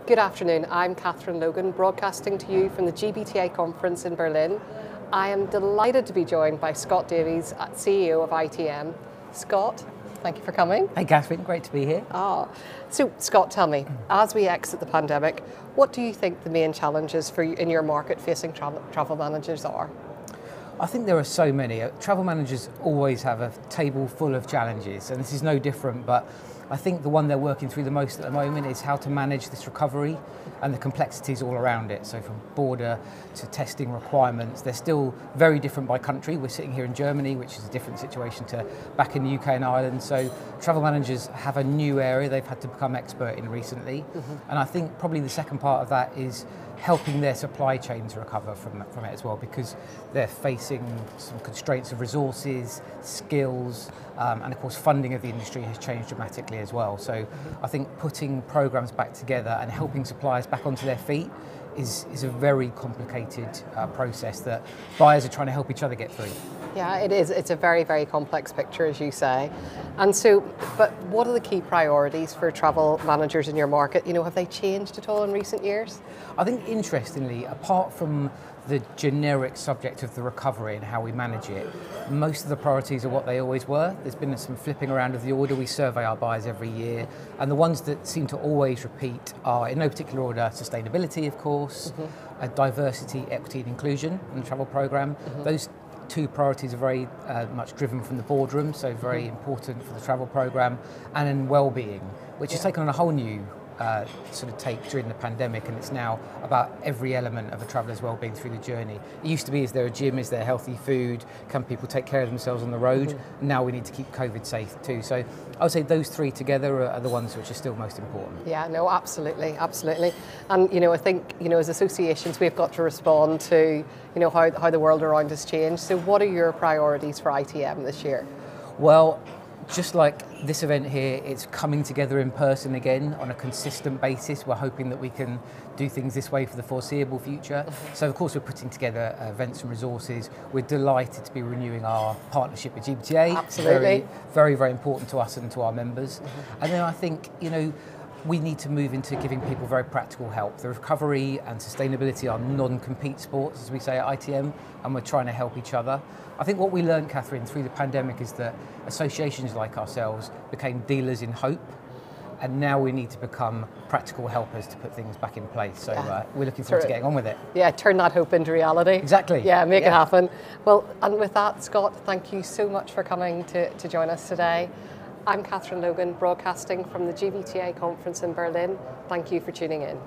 Good afternoon, I'm Catherine Logan, broadcasting to you from the GBTA conference in Berlin. I am delighted to be joined by Scott Davies, CEO of ITM. Scott, thank you for coming. Hey Catherine, great to be here. So Scott, tell me, as we exit the pandemic, what do you think the main challenges for you in your market facing travel managers are? I think there are so many. Travel managers always have a table full of challenges, and this is no different, but I think the one they're working through the most at the moment is how to manage this recovery and the complexities all around it. So from border to testing requirements, they're still very different by country. We're sitting here in Germany, which is a different situation to back in the UK and Ireland. So travel managers have a new area they've had to become expert in recently. And I think probably the second part of that is helping their supply chains recover from it as well, because they're facing some constraints of resources, skills, and of course funding of the industry has changed dramatically as well. So I think putting programs back together and helping suppliers back onto their feet is a very complicated process that buyers are trying to help each other get through. Yeah, it is. It's a very, very complex picture, as you say. And so, but what are the key priorities for travel managers in your market? You know, have they changed at all in recent years? I think interestingly, apart from the generic subject of the recovery and how we manage it, most of the priorities are what they always were. There's been some flipping around of the order. We survey our buyers every year, and the ones that seem to always repeat are, in no particular order, sustainability, of course, diversity, equity and inclusion in the travel programme. Those two priorities are very much driven from the boardroom, so very important for the travel programme, and then well-being, which has taken on a whole new sort of take during the pandemic, and it's now about every element of a traveller's well-being through the journey. It used to be, is there a gym, is there healthy food, can people take care of themselves on the road? Now we need to keep COVID safe too. So I would say those three together are the ones which are still most important. Yeah, no, absolutely, absolutely. And you know, I think, you know, as associations we've got to respond to, you know, how the world around has changed. So what are your priorities for ITM this year? Well, just like this event here, it's coming together in person again on a consistent basis. We're hoping that we can do things this way for the foreseeable future. So of course we're putting together events and resources. We're delighted to be renewing our partnership with GBTA. Absolutely. Very, very, very important to us and to our members. And then I think, you know, we need to move into giving people very practical help. The recovery and sustainability are non-compete sports, as we say at ITM, and we're trying to help each other. I think what we learned, Catherine, through the pandemic is that associations like ourselves became dealers in hope, and now we need to become practical helpers to put things back in place. So we're looking forward to getting on with it. Yeah, turn that hope into reality. Exactly. Yeah, make it happen. Well, and with that, Scott, thank you so much for coming to join us today. I'm Catherine Logan, broadcasting from the GBTA conference in Berlin. Thank you for tuning in.